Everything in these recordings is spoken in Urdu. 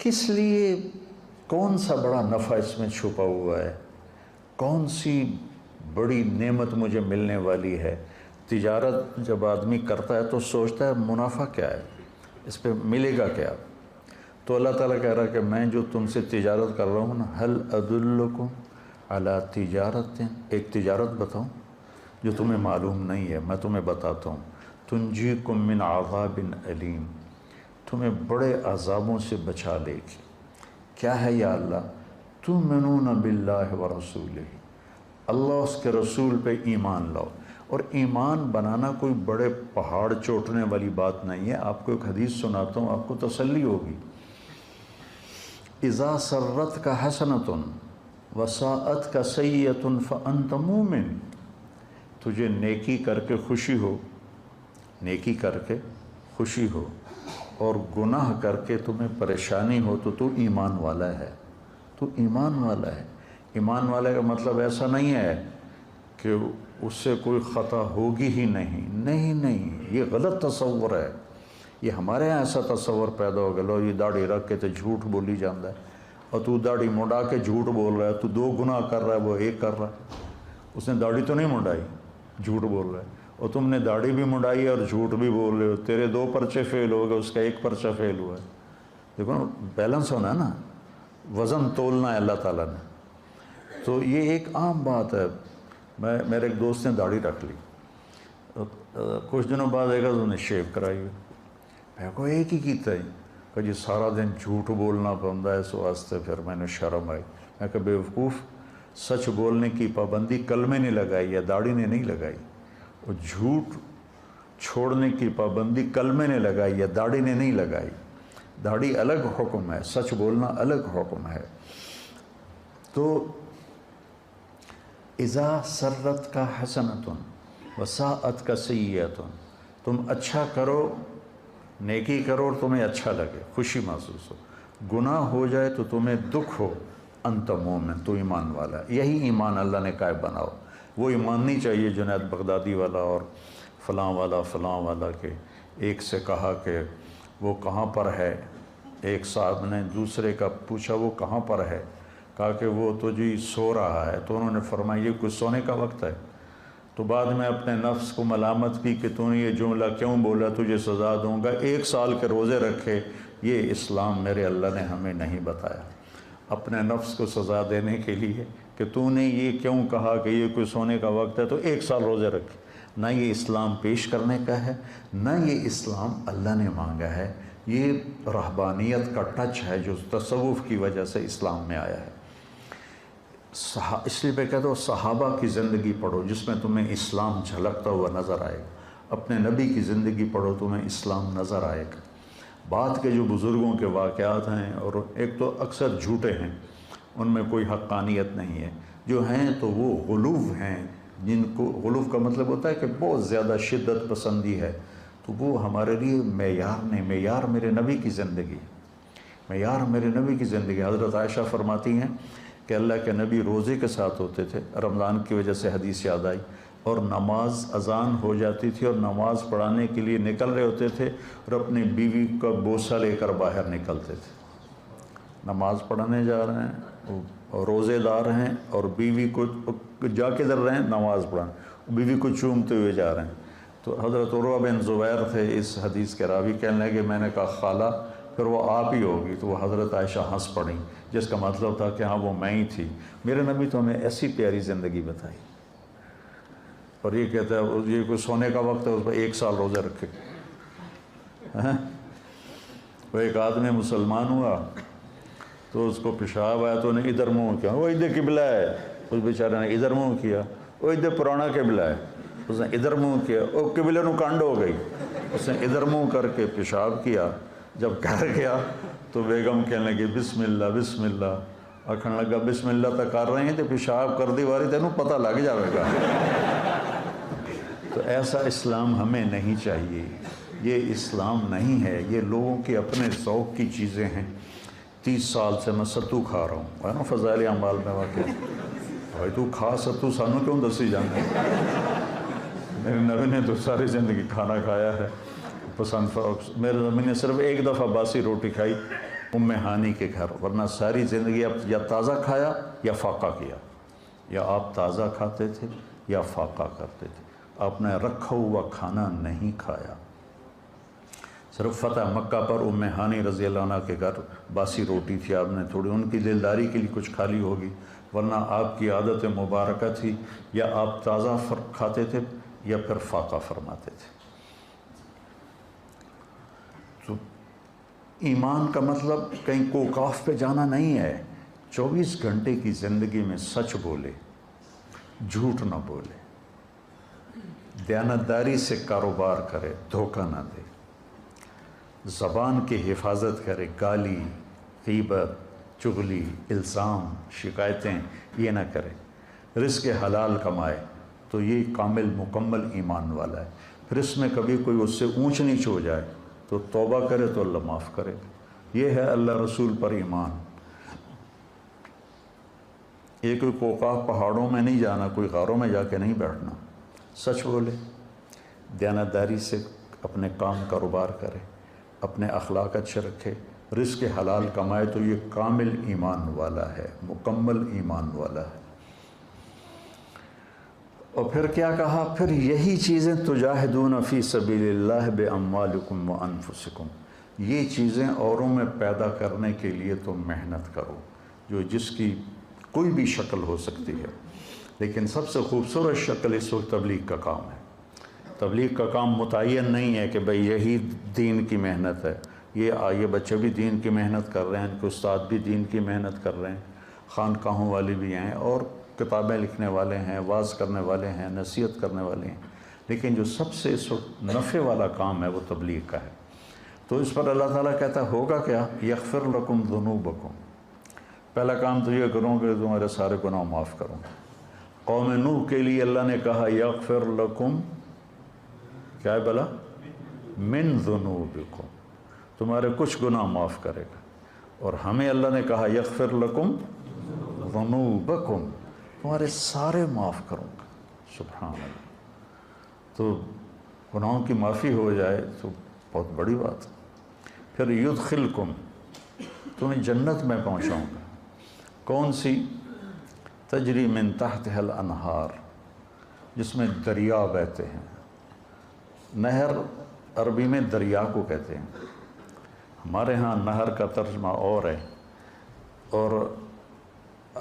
کس لیے، کون سا بڑا نفع اس میں چھپا ہوا ہے، کون سی بڑی نعمت مجھے ملنے والی ہے۔ تجارت جب آدمی کرتا ہے تو سوچتا ہے منافع کیا ہے، اس پہ ملے گا کیا۔ تو اللہ تعالیٰ کہہ رہا ہے کہ میں جو تم سے تجارت کر رہا ہوں نا، هل ادلکم علی تجارت، ایک تجارت بتاؤں جو تمہیں معلوم نہیں ہے، میں تمہیں بتاتا ہوں، تنجیکم من عذاب علیم، تمہیں بڑے عذابوں سے بچا لے گی۔ کیا ہے یا اللہ؟ تؤمنون باللہ ورسولہ، اللہ اس کے رسول پہ ایمان لاؤ۔ اور ایمان بنانا کوئی بڑے پہاڑ چوٹنے والی بات نہیں ہے۔ آپ کو ایک حدیث سناتا ہوں، آپ کو تسلی ہوگی۔ اذا سرت کا حسنۃ وساءت کا سیئۃ فانت مومن، تجھے نیکی کر کے خوشی ہو، نیکی کر کے خوشی ہو، اور گناہ کر کے تمہیں پریشانی ہو تو ایمان والا ہے، تو ایمان والا ہے۔ ایمان والے کا مطلب ایسا نہیں ہے کہ اس سے کوئی خطا ہوگی ہی نہیں، نہیں، یہ غلط تصور ہے۔ یہ ہمارے یہاں ایسا تصور پیدا ہو گیا، لو یہ داڑھی رکھ کے تو جھوٹ بولی جاتا ہے، اور تو داڑھی مڈا کے جھوٹ بول رہا ہے، تو دو گناہ کر رہا ہے، وہ ایک کر رہا ہے۔ اس نے داڑھی تو نہیں مڈائی، جھوٹ بول رہا ہے، اور تم نے داڑھی بھی مڈائی اور جھوٹ بھی بول رہے ہو، تیرے 2 پرچے فیل ہو گئے، اس کا 1 پرچہ فیل ہوا ہے۔ دیکھو نا، بیلنس ہونا ہے نا، وزن تولنا ہے اللہ تعالیٰ نے۔ تو یہ ایک عام بات ہے۔ میرے ایک دوست نے داڑھی رکھ لی، کچھ دنوں بعد ایک انہوں نے شیو کرائی ہوئی، میں کو ایک ہی کیتا ہے کہ جی سارا دن جھوٹ بولنا پڑتا ہے، اس واسطے پھر میں نے شرم آئی۔ میں کہ بیوقوف، سچ بولنے کی پابندی کلمے نے لگائی ہے، داڑھی نے نہیں لگائی، اور جھوٹ چھوڑنے کی پابندی کلمے نے لگائی ہے، داڑھی نے نہیں لگائی۔ داڑھی الگ حکم ہے، سچ بولنا الگ حکم ہے۔ تو اذا سرت کا حسنۃ وساءت کا سیئۃ، تم اچھا کرو، نیکی کرو اور تمہیں اچھا لگے، خوشی محسوس ہو، گناہ ہو جائے تو تمہیں دکھ ہو، انت مومن، تو ایمان والا ہے۔ یہی ایمان اللہ نے کہا بناؤ۔ وہ ایمان نہیں چاہیے جنید بغدادی والا اور فلاں والا کہ ایک سے کہا کہ وہ کہاں پر ہے، ایک صاحب نے دوسرے کا پوچھا وہ کہاں پر ہے، کہا کہ وہ تو جی سو رہا ہے، تو انہوں نے فرمایا یہ کوئی سونے کا وقت ہے؟ تو بعد میں اپنے نفس کو ملامت کی کہ تو نے یہ جملہ کیوں بولا، تجھے سزا دوں گا، 1 سال کے روزے رکھے۔ یہ اسلام میرے اللہ نے ہمیں نہیں بتایا، اپنے نفس کو سزا دینے کے لیے کہ تو نے یہ کیوں کہا کہ یہ کوئی سونے کا وقت ہے تو 1 سال روزے رکھے۔ نہ یہ اسلام پیش کرنے کا ہے، نہ یہ اسلام اللہ نے مانگا ہے۔ یہ رہبانیت کا ٹچ ہے جو تصوف کی وجہ سے اسلام میں آیا ہے۔ اس لیے میں کہتا ہوں صحابہ کی زندگی پڑھو جس میں تمہیں اسلام جھلکتا ہوا نظر آئے گا، اپنے نبی کی زندگی پڑھو تمہیں اسلام نظر آئے گا۔ بعد کے جو بزرگوں کے واقعات ہیں، اور ایک تو اکثر جھوٹے ہیں، ان میں کوئی حقانیت نہیں ہے، جو ہیں تو وہ غلوف ہیں، جن کو غلوف کا مطلب ہوتا ہے کہ بہت زیادہ شدت پسندی ہے، تو وہ ہمارے لیے معیار نہیں۔ معیار میرے نبی کی زندگی، معیار میرے نبی کی زندگی۔ حضرت عائشہ فرماتی ہیں کہ اللہ کے نبی روزے کے ساتھ ہوتے تھے، رمضان کی وجہ سے حدیث یاد آئی، اور نماز اذان ہو جاتی تھی اور نماز پڑھانے کے لیے نکل رہے ہوتے تھے، اور اپنی بیوی کا بوسہ لے کر باہر نکلتے تھے۔ نماز پڑھانے جا رہے ہیں، روزے دار ہیں، اور بیوی کو جا کے در رہے ہیں نماز پڑھانے، بیوی کو چومتے ہوئے جا رہے ہیں۔ تو حضرت عروہ بن زبیر تھے اس حدیث کے راوی، کہنے لگے میں نے کہا خالہ پھر وہ آپ ہی ہوگی، تو وہ حضرت عائشہ ہنس پڑیں، جس کا مطلب تھا کہ ہاں وہ میں ہی تھی۔ میرے نبی تو ہمیں ایسی پیاری زندگی بتائی، اور یہ کہتا ہے یہ کوئی سونے کا وقت ہے، اس پر 1 سال روزے رکھے۔ وہ ایک آدمی مسلمان ہوا تو اس کو پیشاب آیا تو انہیں ادھر منہ کیا، وہ ادھر قبلہ ہے، اس بیچارے نے ادھر منہ کیا، وہ ادھر پرانا قبلہ ہے، اس نے ادھر منہ کیا، وہ قبلے نو کنڈ ہو گئی، اس نے ادھر منہ کر کے پیشاب کیا۔ جب گھر گیا تو بیگم کہنے لگی بسم اللہ بسم اللہ، آکھن لگا بسم اللہ تو کر رہے ہیں تو پیشاب کر دی واری تینوں پتہ لگ جائے گا۔ تو ایسا اسلام ہمیں نہیں چاہیے، یہ اسلام نہیں ہے، یہ لوگوں کے اپنے ذوق کی چیزیں ہیں۔ 30 سال سے میں ستو کھا رہا ہوں، ہے نا فضائل اعمال میں واقع، بھائی تو کھا ستو سانو کیوں دسی جانا ہے؟ میرے نبی نے تو ساری زندگی کھانا کھایا ہے، پسند۔ میرے نبی نے صرف 1 دفعہ باسی روٹی کھائی، ام ہانی کے گھر، ورنہ ساری زندگی آپ یا تازہ کھایا یا فاقہ کیا، یا آپ تازہ کھاتے تھے یا فاقہ کرتے تھے، آپ نے رکھا ہوا کھانا نہیں کھایا۔ صرف فتح مکہ پر ام ہانی رضی اللہ عنہ کے گھر باسی روٹی تھی، آپ نے تھوڑی ان کی دلداری کے لیے کچھ کھا لی ہوگی، ورنہ آپ کی عادت مبارکہ تھی یا آپ تازہ کھاتے تھے یا پھر فاقہ فرماتے تھے۔ تو ایمان کا مطلب کہیں کوکاف پہ جانا نہیں ہے، 24 گھنٹے کی زندگی میں سچ بولے، جھوٹ نہ بولے، دیانتداری سے کاروبار کرے، دھوکہ نہ دے، زبان کی حفاظت کرے، گالی، غیبت، چغلی، الزام، شکایتیں یہ نہ کرے، رزق حلال کمائے، تو یہ کامل مکمل ایمان والا ہے۔ پھر اس میں کبھی کوئی اس سے اونچ نیچ ہو جائے تو توبہ کرے تو اللہ معاف کرے۔ یہ ہے اللہ رسول پر ایمان۔ یہ کوئی کوکاف پہاڑوں میں نہیں جانا، کوئی غاروں میں جا کے نہیں بیٹھنا، سچ بولے، دیانتداری سے اپنے کام کاروبار کرے، اپنے اخلاق اچھے رکھے، رزق حلال کمائے، تو یہ کامل ایمان والا ہے، مکمل ایمان والا ہے۔ اور پھر کیا کہا؟ پھر یہی چیزیں تجاہدون فی سبیل اللہ باموالکم وانفسکم، یہ چیزیں اوروں میں پیدا کرنے کے لیے تم محنت کرو، جو جس کی کوئی بھی شکل ہو سکتی ہے، لیکن سب سے خوبصورت شکل اس وقت تبلیغ کا کام ہے۔ تبلیغ کا کام متعین نہیں ہے کہ بھئی یہی دین کی محنت ہے، یہ بچے بھی دین کی محنت کر رہے ہیں، ان کے استاد بھی دین کی محنت کر رہے ہیں، خانقاہوں والے بھی ہیں، اور کتابیں لکھنے والے ہیں، واعظ کرنے والے ہیں، نصیحت کرنے والے ہیں، لیکن جو سب سے اس وقت نفع والا کام ہے وہ تبلیغ کا ہے۔ تو اس پر اللہ تعالیٰ کہتا ہے ہوگا کیا؟ یغفر لکم ذنوبکم، پہلا کام تو یہ کروں کہ تمہارے سارے گناہ معاف کروں۔ قوم نوح کے لیے اللہ نے کہا یغفر لکم، کیا ہے بلا؟ من ذنوبکم، تمہارے کچھ گناہ معاف کرے گا۔ اور ہمیں اللہ نے کہا یغفر لکم ذنوبکم، تمہارے سارے معاف کروں گا۔ سبحان اللہ، تو گناہوں کی معافی ہو جائے تو بہت بڑی بات ہے۔ پھر یدخلکم، تمہیں جنت میں پہنچاؤں گا، کون سی؟ تجری من تحتها الانہار، جس میں دریا بہتے ہیں۔ نہر عربی میں دریا کو کہتے ہیں، ہمارے ہاں نہر کا ترجمہ اور ہے، اور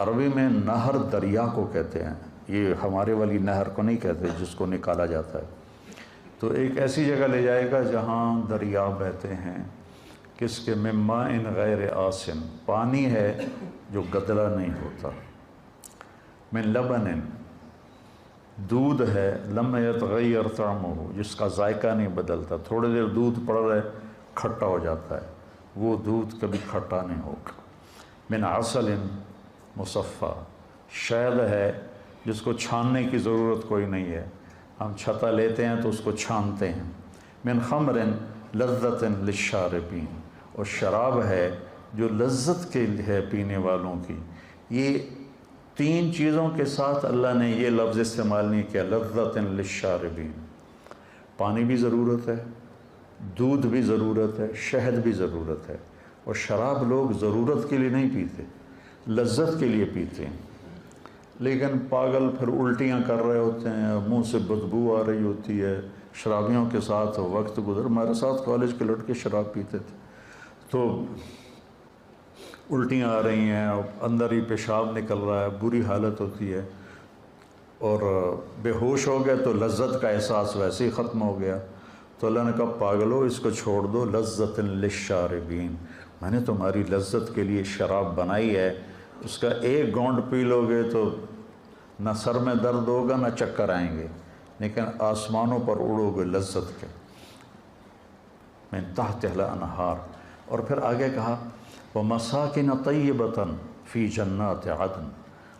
عربی میں نہر دریا کو کہتے ہیں، یہ ہمارے والی نہر کو نہیں کہتے جس کو نکالا جاتا ہے۔ تو ایک ایسی جگہ لے جائے گا جہاں دریا بہتے ہیں، کس کے؟ من ماء غیر آسن، پانی ہے جو گدلا نہیں ہوتا، من لبن، دودھ ہے، لم یتغیر طعمہ، جس کا ذائقہ نہیں بدلتا، تھوڑے دیر دودھ پڑ رہے کھٹا ہو جاتا ہے، وہ دودھ کبھی کھٹا نہیں ہوگا۔ من عسل مصفی، شہد ہے جس کو چھاننے کی ضرورت کوئی نہیں ہے، ہم چھتا لیتے ہیں تو اس کو چھانتے ہیں۔ من خمر لذت للشاربین، اور شراب ہے جو لذت کے ہے پینے والوں کی۔ یہ تین چیزوں کے ساتھ اللہ نے یہ لفظ استعمال نہیں کیا، لذت للشاربین، پانی بھی ضرورت ہے، دودھ بھی ضرورت ہے، شہد بھی ضرورت ہے، اور شراب لوگ ضرورت کے لیے نہیں پیتے، لذت کے لیے پیتے ہیں۔ لیکن پاگل پھر الٹیاں کر رہے ہوتے ہیں، منہ سے بدبو آ رہی ہوتی ہے، شرابیوں کے ساتھ وقت گزر، ہمارے ساتھ کالج کے لڑکے شراب پیتے تھے، تو الٹیاں آ رہی ہیں، اندر ہی پیشاب نکل رہا ہے، بری حالت ہوتی ہے، اور بے ہوش ہو گئے تو لذت کا احساس ویسے ہی ختم ہو گیا۔ تو اللہ نے کہا پاگلو اس کو چھوڑ دو، لذت للشاربین، میں نے تمہاری لذت کے لیے شراب بنائی ہے، اس کا ایک گونڈ پی لو گے تو نہ سر میں درد ہوگا نہ چکر آئیں گے، لیکن آسمانوں پر اڑو گے لذت کے۔ من تحتها الانہار، اور پھر آگے کہا وَمَسَاكِنَ طَيِّبَةً فِي جَنَّاتِ عَدْنٍ،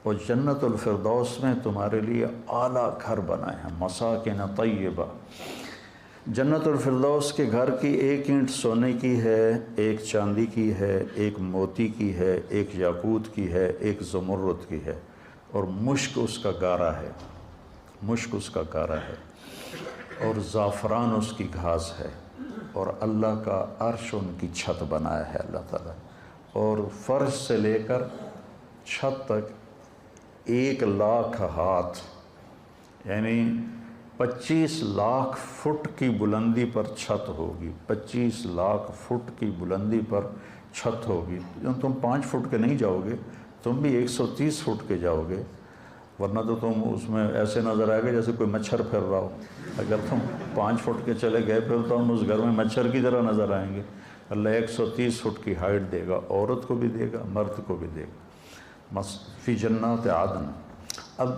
اور جنت الفردوس میں تمہارے لیے اعلیٰ گھر بنائے ہیں، مساکن طیبہ۔ جنت الفردوس کے گھر کی ایک اینٹ سونے کی ہے، ایک چاندی کی ہے، ایک موتی کی ہے، ایک یاقوت کی ہے، ایک زمرد کی ہے، اور مشک اس کا گارا ہے، مشک اس کا گارا ہے، اور زعفران اس کی گھاس ہے، اور اللہ کا عرش ان کی چھت بنایا ہے اللہ تعالیٰ۔ اور فرش سے لے کر چھت تک 1,00,000 ہاتھ، یعنی 25 لاکھ فٹ کی بلندی پر چھت ہوگی، 25 لاکھ فٹ کی بلندی پر چھت ہوگی۔ تم 5 فٹ کے نہیں جاؤ گے، تم بھی 130 فٹ کے جاؤ گے، ورنہ تو تم اس میں ایسے نظر آئے گا جیسے کوئی مچھر پھر رہا ہو۔ اگر تم 5 فٹ کے چلے گئے پھر تو ہم اس گھر میں مچھر کی طرح نظر آئیں گے۔ اللہ 130 فٹ کی ہائٹ دے گا، عورت کو بھی دے گا، مرد کو بھی دے گا، فی جنات عدن۔ اب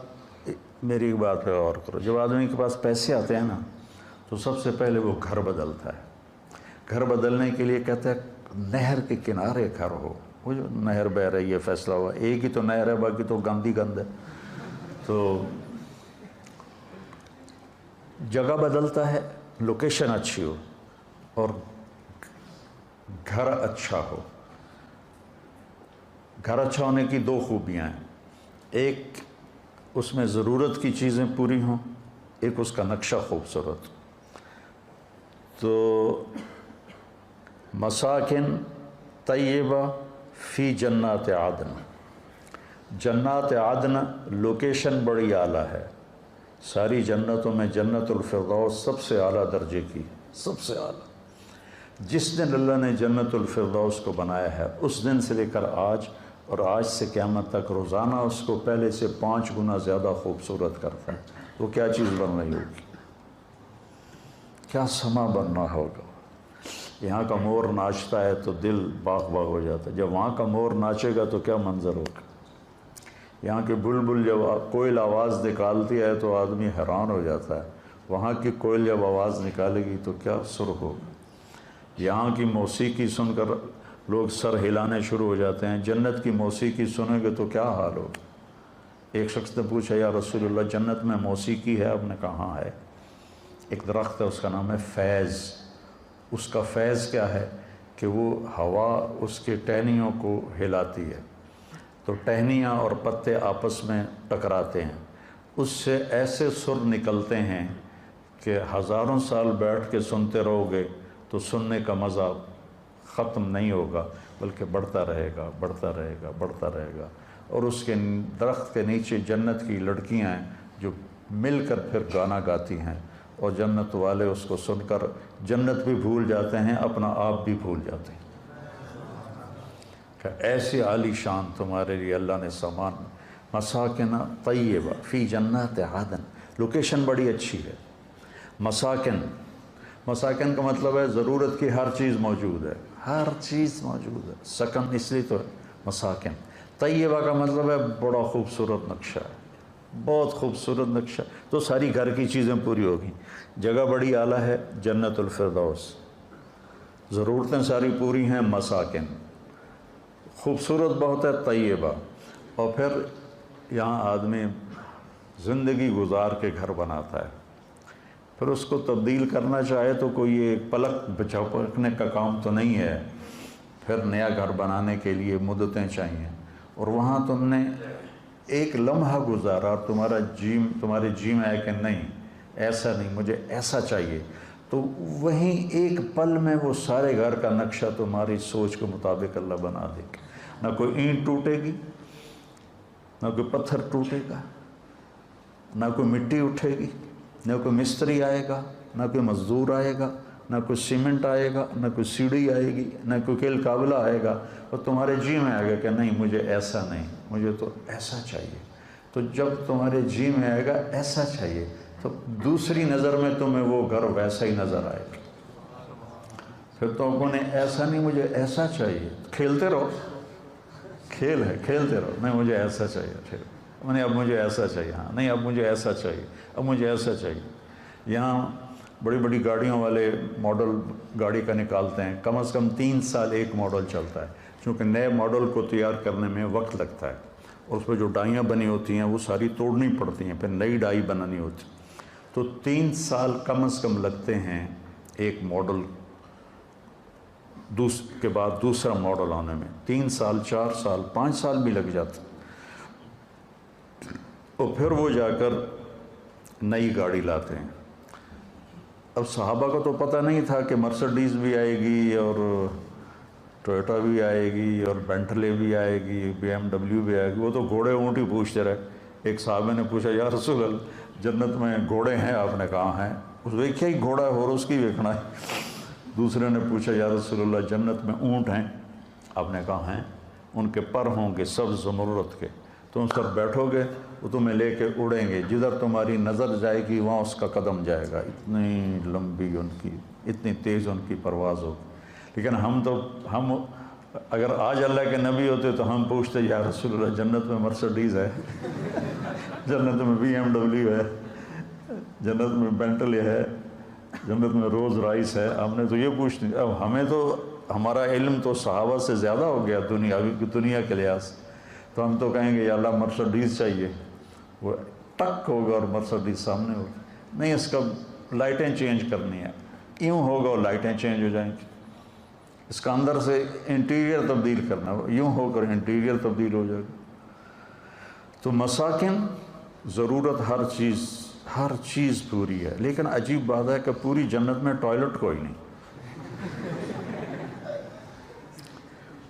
میری ایک بات پہ غور کرو، جب آدمی کے پاس پیسے آتے ہیں نا تو سب سے پہلے وہ گھر بدلتا ہے۔ گھر بدلنے کے لیے کہتا ہے نہر کے کنارے گھر ہو۔ وہ جو نہر بہ رہی ہے، فیصلہ ہوا، ایک ہی تو نہر ہے، باقی تو گندی گند ہے، تو جگہ بدلتا ہے، لوکیشن اچھی ہو اور گھر اچھا ہو۔ گھر اچھا ہونے کی 2 خوبیاں ہیں، ایک اس میں ضرورت کی چیزیں پوری ہوں، ایک اس کا نقشہ خوبصورت۔ تو مساکن طیبہ فی جنات عدن، جنات عدن لوکیشن بڑی اعلیٰ ہے۔ ساری جنتوں میں جنت الفردوس سب سے اعلیٰ درجے کی، سب سے اعلیٰ۔ جس دن اللہ نے جنت الفردوس کو بنایا ہے، اس دن سے لے کر آج اور آج سے قیامت تک روزانہ اس کو پہلے سے 5 گنا زیادہ خوبصورت کرتا ہے۔ وہ کیا چیز بن رہی ہوگی، کیا سما بننا ہوگا۔ یہاں کا مور ناچتا ہے تو دل باغ باغ ہو جاتا ہے، جب وہاں کا مور ناچے گا تو کیا منظر ہوگا۔ یہاں کی بلبل جب کوئل آواز نکالتی ہے تو آدمی حیران ہو جاتا ہے، وہاں کی کوئل جب آواز نکالے گی تو کیا سر ہوگا۔ یہاں کی موسیقی سن کر لوگ سر ہلانے شروع ہو جاتے ہیں، جنت کی موسیقی سنیں گے تو کیا حال ہوگا۔ ایک شخص نے پوچھا یا رسول اللہ جنت میں موسیقی ہے؟ آپ نے کہا ہاں ہے، ایک درخت ہے اس کا نام ہے فیض۔ اس کا فیض کیا ہے کہ وہ ہوا اس کے ٹہنیوں کو ہلاتی ہے، تو ٹہنیاں اور پتے آپس میں ٹکراتے ہیں، اس سے ایسے سر نکلتے ہیں کہ ہزاروں سال بیٹھ کے سنتے رہو گے تو سننے کا مزہ ختم نہیں ہوگا، بلکہ بڑھتا رہے گا، بڑھتا رہے گا، بڑھتا رہے گا۔ اور اس کے درخت کے نیچے جنت کی لڑکیاں ہیں جو مل کر پھر گانا گاتی ہیں، اور جنت والے اس کو سن کر جنت بھی بھول جاتے ہیں، اپنا آپ بھی بھول جاتے ہیں کہ ایسی عالی شان تمہارے لیے اللہ نے سامان۔ مساکن طیبہ فی جنات عدن، لوکیشن بڑی اچھی ہے۔ مساکن، مساکن کا مطلب ہے ضرورت کی ہر چیز موجود ہے، ہر چیز موجود ہے، سکن اس لیے تو ہے مساکن۔ طیبہ کا مطلب ہے بڑا خوبصورت نقشہ ہے، بہت خوبصورت نقشہ، تو ساری گھر کی چیزیں پوری ہوگی۔ جگہ بڑی اعلیٰ ہے، جنت الفردوس، ضرورتیں ساری پوری ہیں، مساکن، خوبصورت بہت ہے، طیبہ۔ اور پھر یہاں آدمی زندگی گزار کے گھر بناتا ہے، پھر اس کو تبدیل کرنا چاہے تو کوئی یہ پلک جھپکنے کا کام تو نہیں ہے، پھر نیا گھر بنانے کے لیے مدتیں چاہیے، اور وہاں تم نے ایک لمحہ گزارا، تمہارے جی میں ہے کہ نہیں ایسا نہیں، مجھے ایسا چاہیے، تو وہیں ایک پل میں وہ سارے گھر کا نقشہ تمہاری سوچ کے مطابق اللہ بنا دے گا۔ نہ کوئی اینٹ ٹوٹے گی، نہ کوئی پتھر ٹوٹے گا، نہ کوئی مٹی اٹھے گی، نہ کوئی مستری آئے گا، نہ کوئی مزدور آئے گا، نہ کوئی سیمنٹ آئے گا، نہ کوئی سیڑھی آئے گی، نہ کوئی کیل قابلہ آئے گا، اور تمہارے جی میں آئے گا کہ نہیں مجھے ایسا نہیں، مجھے تو ایسا چاہیے۔ تو جب تمہارے جی میں آئے گا ایسا چاہیے تو دوسری نظر میں تمہیں وہ گھر ویسا ہی نظر آئے گا۔ پھر تو نے ایسا نہیں مجھے ایسا چاہیے، کھیلتے رہو، کھیل ہے، کھیلتے رہو، نہیں مجھے ایسا چاہیے، پھر نہیں اب مجھے ایسا چاہیے، ہاں نہیں اب مجھے ایسا چاہیے، اب مجھے ایسا چاہیے۔ یہاں بڑی بڑی گاڑیوں والے ماڈل گاڑی کا نکالتے ہیں، کم از کم 3 سال ایک ماڈل چلتا ہے، کیونکہ نئے ماڈل کو تیار کرنے میں وقت لگتا ہے، اور اس پہ جو ڈائیاں بنی ہوتی ہیں وہ ساری توڑنی پڑتی ہیں، پھر نئی ڈائی بنانی ہوتی، تو 3 سال کم از کم لگتے ہیں ایک ماڈل کے بعد دوسرا ماڈل آنے میں، 3 سال، 4 سال، 5 سال بھی لگ جاتے، اور پھر وہ جا کر نئی گاڑی لاتے ہیں۔ اب صحابہ کو تو پتہ نہیں تھا کہ مرسڈیز بھی آئے گی اور ٹویوٹا بھی آئے گی اور بینٹلے بھی آئے گی، BMW بھی آئے گی، وہ تو گھوڑے اونٹ ہی پوچھتے رہے۔ ایک صحابہ نے پوچھا یا رسول اللہ جنت میں گھوڑے ہیں؟ آپ نے کہا ہیں۔ اس ویکھیا ہی گھوڑا اور اس کی ویکھنا ہے۔ دوسرے نے پوچھا یا رسول اللہ جنت میں اونٹ ہیں؟ آپ نے کہا ہیں، ان کے پر ہوں گے سبز زمرد کے، تم اس پر بیٹھو گے وہ تمہیں لے کے اڑیں گے، جدھر تمہاری نظر جائے گی وہاں اس کا قدم جائے گا، اتنی لمبی ان کی، اتنی تیز ان کی پرواز ہوگی۔ لیکن ہم اگر آج اللہ کے نبی ہوتے تو ہم پوچھتے یا رسول اللہ جنت میں مرسڈیز ہے، جنت میں BMW ہے، جنت میں بینٹلے ہے، جنت میں روز رائس ہے، ہم نے تو یہ پوچھتے۔ اب ہمیں تو ہمارا علم تو صحابہ سے زیادہ ہو گیا دنیا کے لحاظ سے، تو ہم تو کہیں گے یا اللہ مرسڈیز چاہیے، وہ ٹک ہوگا اور مرسڈیز سامنے ہوگا۔ نہیں، اس کا لائٹیں چینج کرنی ہے، یوں ہوگا اور لائٹیں چینج ہو جائیں گی۔ اس کا اندر سے انٹیریئر تبدیل کرنا، یوں ہو کر انٹیریئر تبدیل ہو جائے گا۔ تو مساکن ضرورت ہر چیز پوری ہے، لیکن عجیب بات ہے کہ پوری جنت میں ٹوائلٹ کوئی نہیں،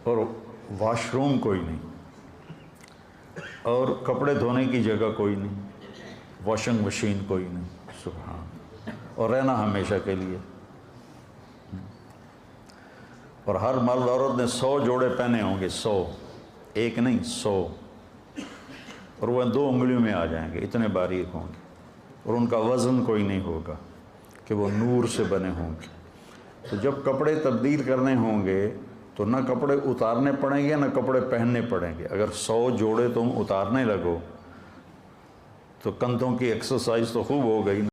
اور واش روم کوئی نہیں، اور کپڑے دھونے کی جگہ کوئی نہیں، واشنگ مشین کوئی نہیں، سبحان، اور رہنا ہمیشہ کے لیے۔ اور ہر مرد عورت نے 100 جوڑے پہنے ہوں گے، 100، ایک نہیں 100، اور وہ 2 انگلیوں میں آ جائیں گے، اتنے باریک ہوں گے، اور ان کا وزن کوئی نہیں ہوگا کہ وہ نور سے بنے ہوں گے۔ تو جب کپڑے تبدیل کرنے ہوں گے تو نہ کپڑے اتارنے پڑیں گے نہ کپڑے پہننے پڑیں گے۔ اگر 100 جوڑے تم اتارنے لگو تو کندھوں کی ایکسرسائز تو خوب ہو گئی نا۔